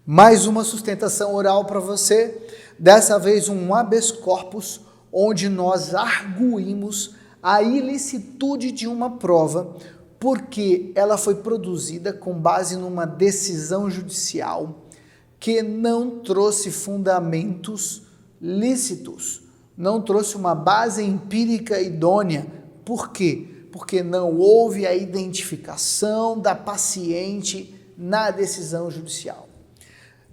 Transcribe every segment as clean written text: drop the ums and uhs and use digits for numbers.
Mais uma sustentação oral para você, dessa vez um habeas corpus, onde nós arguímos a ilicitude de uma prova, porque ela foi produzida com base numa decisão judicial que não trouxe fundamentos lícitos, não trouxe uma base empírica idônea. Por quê? Porque não houve a identificação da paciente na decisão judicial.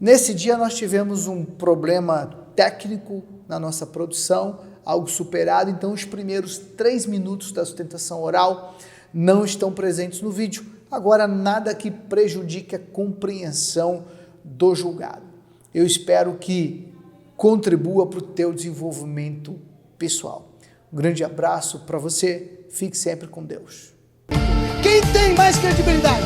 Nesse dia nós tivemos um problema técnico na nossa produção, algo superado, então os primeiros 3 minutos da sustentação oral não estão presentes no vídeo. Agora, nada que prejudique a compreensão do julgado. Eu espero que contribua para o teu desenvolvimento pessoal. Um grande abraço para você, fique sempre com Deus. Quem tem mais credibilidade?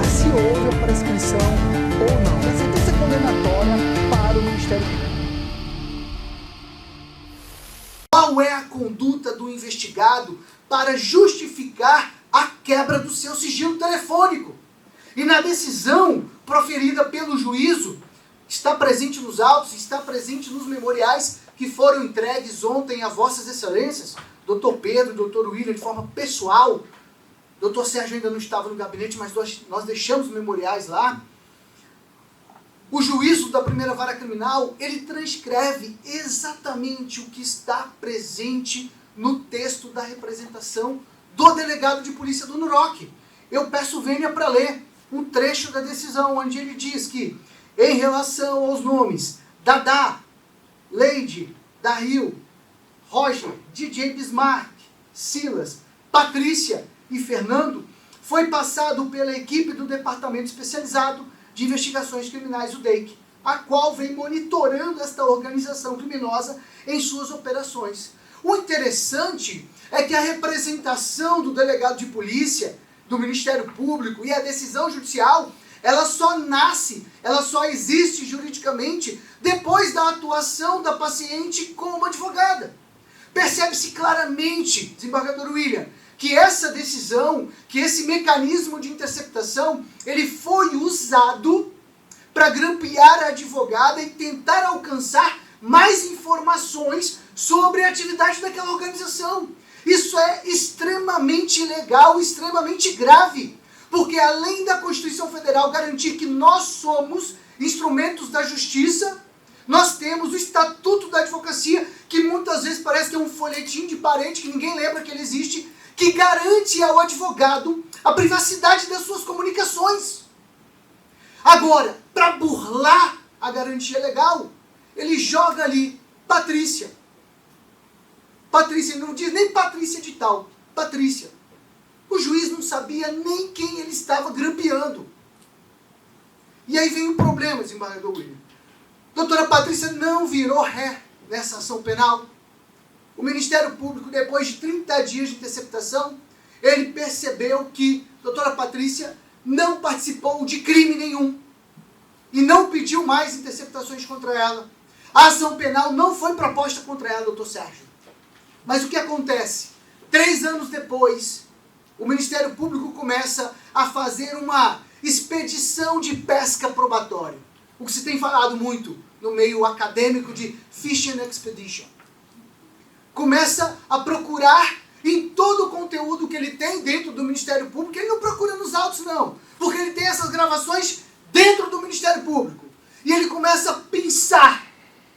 Se houve a prescrição ou não. A sentença condenatória para o Ministério Público. Qual é a conduta do investigado para justificar a quebra do seu sigilo telefônico? E na decisão proferida pelo juízo, está presente nos autos, está presente nos memoriais que foram entregues ontem a vossas excelências, Dr. Pedro e Dr. William, de forma pessoal. Dr. Sérgio ainda não estava no gabinete, mas nós deixamos memoriais lá. O juízo da primeira vara criminal, ele transcreve exatamente o que está presente no texto da representação do delegado de polícia do NUROC. Eu peço vênia para ler um trecho da decisão, onde ele diz que, em relação aos nomes Dadá, Leide, Dario, Roger, DJ Bismarck, Silas, Patrícia e Fernando, foi passado pela equipe do Departamento Especializado de Investigações Criminais, o DEIC, a qual vem monitorando esta organização criminosa em suas operações. O interessante é que a representação do delegado de polícia, do Ministério Público e a decisão judicial, ela só nasce, ela só existe juridicamente depois da atuação da paciente como advogada. Percebe-se claramente, desembargador William, que essa decisão, que esse mecanismo de interceptação, ele foi usado para grampear a advogada e tentar alcançar mais informações sobre a atividade daquela organização. Isso é extremamente ilegal, extremamente grave, porque além da Constituição Federal garantir que nós somos instrumentos da justiça, nós temos o Estatuto da Advocacia, que muitas vezes parece que é um folhetim de parente, que ninguém lembra que ele existe, que garante ao advogado a privacidade das suas comunicações. Agora, para burlar a garantia legal, ele joga ali Patrícia. Patrícia, ele não diz nem Patrícia de tal, Patrícia. O juiz não sabia nem quem ele estava grampeando. E aí vem o problema, desembargador William. Doutora Patrícia não virou ré nessa ação penal. O Ministério Público, depois de 30 dias de interceptação, ele percebeu que doutora Patrícia não participou de crime nenhum e não pediu mais interceptações contra ela. A ação penal não foi proposta contra ela, doutor Sérgio. Mas o que acontece? 3 anos depois, o Ministério Público começa a fazer uma expedição de pesca probatória. O que se tem falado muito no meio acadêmico de Fishing Expedition. Começa a procurar em todo o conteúdo que ele tem dentro do Ministério Público. Ele não procura nos autos, não. Porque ele tem essas gravações dentro do Ministério Público. E ele começa a pensar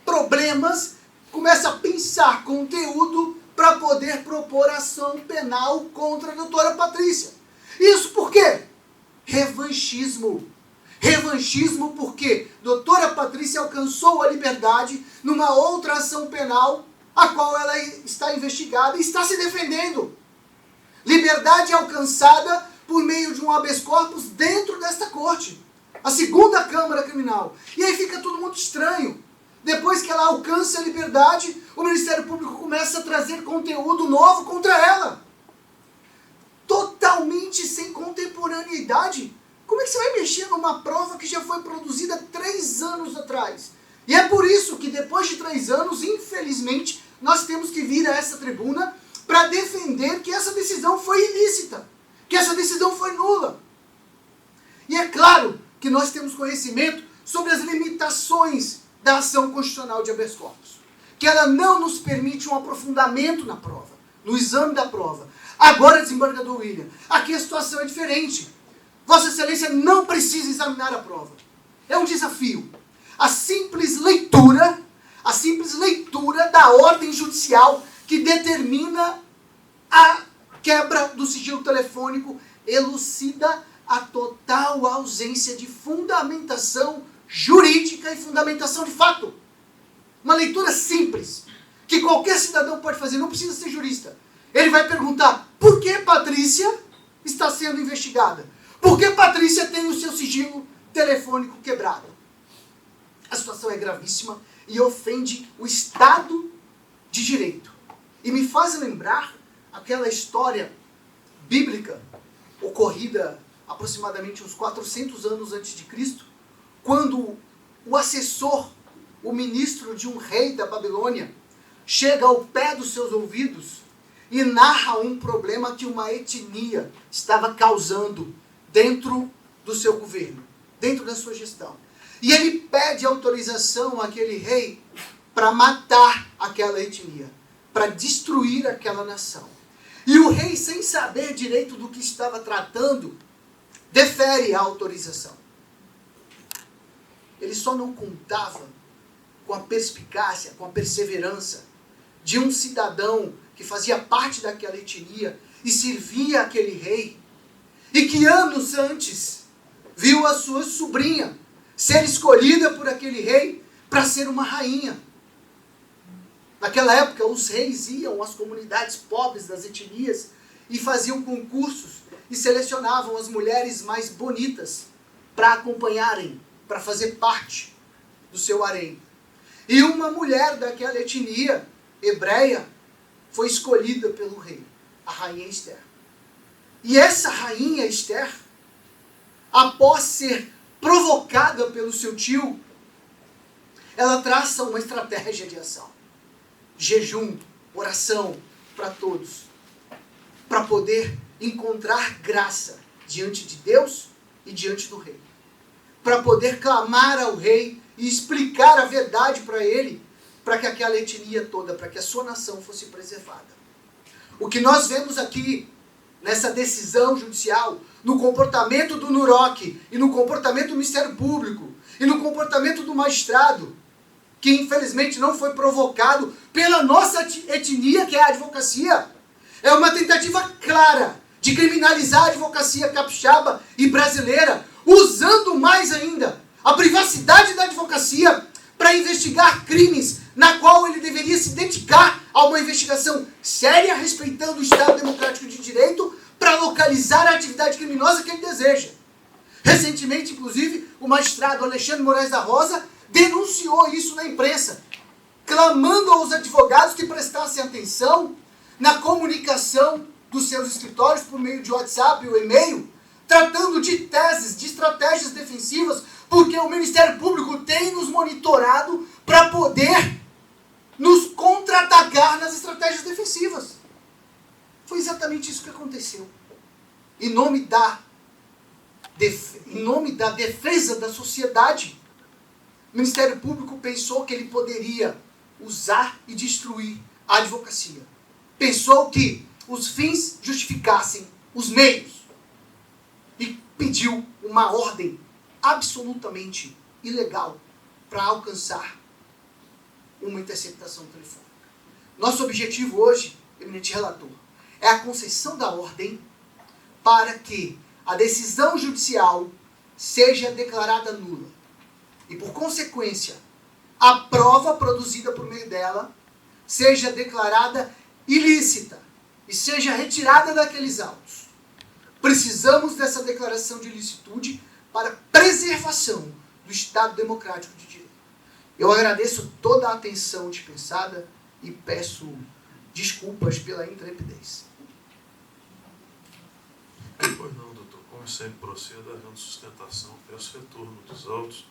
problemas, começa a pensar conteúdo para poder propor ação penal contra a doutora Patrícia. Isso por quê? Revanchismo. Revanchismo porque doutora Patrícia alcançou a liberdade numa outra ação penal a qual ela está investigada e está se defendendo. Liberdade alcançada por meio de um habeas corpus dentro desta corte, a segunda Câmara Criminal. E aí fica tudo muito estranho. Depois que ela alcança a liberdade, o Ministério Público começa a trazer conteúdo novo contra ela. Totalmente sem contemporaneidade. Como é que você vai mexer numa prova que já foi produzida 3 anos atrás? E é por isso que depois de 3 anos, infelizmente, nós temos que vir a essa tribuna para defender que essa decisão foi ilícita. Que essa decisão nós temos conhecimento sobre as limitações da ação constitucional de habeas corpus. Que ela não nos permite um aprofundamento na prova, no exame da prova. Agora, desembargador William, aqui a situação é diferente. Vossa Excelência não precisa examinar a prova. É um desafio. A simples leitura da ordem judicial que determina a quebra do sigilo telefônico elucida a total ausência de fundamentação jurídica e fundamentação de fato. Uma leitura simples, que qualquer cidadão pode fazer, não precisa ser jurista. Ele vai perguntar, por que Patrícia está sendo investigada? Por que Patrícia tem o seu sigilo telefônico quebrado? A situação é gravíssima e ofende o Estado de Direito. E me faz lembrar aquela história bíblica ocorrida aproximadamente uns 400 anos antes de Cristo, quando o assessor, o ministro de um rei da Babilônia, chega ao pé dos seus ouvidos e narra um problema que uma etnia estava causando dentro do seu governo, dentro da sua gestão. E ele pede autorização àquele rei para matar aquela etnia, para destruir aquela nação. E o rei, sem saber direito do que estava tratando, defere a autorização. Ele só não contava com a perspicácia, com a perseverança de um cidadão que fazia parte daquela etnia e servia aquele rei, e que anos antes viu a sua sobrinha ser escolhida por aquele rei para ser uma rainha. Naquela época, os reis iam às comunidades pobres das etnias e faziam concursos e selecionavam as mulheres mais bonitas para acompanharem, para fazer parte do seu harém. E uma mulher daquela etnia hebreia foi escolhida pelo rei, a rainha Esther. E essa rainha Esther, após ser provocada pelo seu tio, ela traça uma estratégia de ação. Jejum, oração para todos, para poder encontrar graça diante de Deus e diante do rei. Para poder clamar ao rei e explicar a verdade para ele, para que aquela etnia toda, para que a sua nação fosse preservada. O que nós vemos aqui, nessa decisão judicial, no comportamento do NUROC, e no comportamento do Ministério Público, e no comportamento do magistrado, que infelizmente não foi provocado pela nossa etnia, que é a advocacia, é uma tentativa clara de criminalizar a advocacia capixaba e brasileira, usando mais ainda a privacidade da advocacia para investigar crimes na qual ele deveria se dedicar a uma investigação séria, respeitando o Estado Democrático de Direito, para localizar a atividade criminosa que ele deseja. Recentemente, inclusive, o magistrado Alexandre Moraes da Rosa denunciou isso na imprensa, clamando aos advogados que prestassem atenção na comunicação dos seus escritórios por meio de WhatsApp ou e-mail, tratando de teses, de estratégias defensivas, porque o Ministério Público tem nos monitorado para poder nos contra-atacar nas estratégias defensivas. Foi exatamente isso que aconteceu. Em nome da defesa da sociedade, o Ministério Público pensou que ele poderia usar e destruir a advocacia. Pensou que os fins justificassem os meios. E pediu uma ordem absolutamente ilegal para alcançar uma interceptação telefônica. Nosso objetivo hoje, eminente relator, é a concessão da ordem para que a decisão judicial seja declarada nula. E, por consequência, a prova produzida por meio dela seja declarada ilícita e seja retirada daqueles autos. Precisamos dessa declaração de ilicitude para preservação do Estado Democrático de Direito. Eu agradeço toda a atenção dispensada e peço desculpas pela intrepidez. Pois não, doutor. Como sempre proceda, havendo sustentação, peço retorno dos autos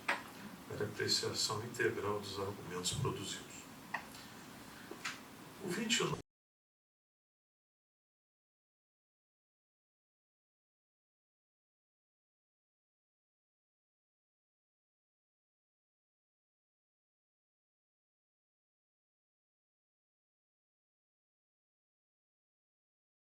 para apreciação integral dos argumentos produzidos. O 29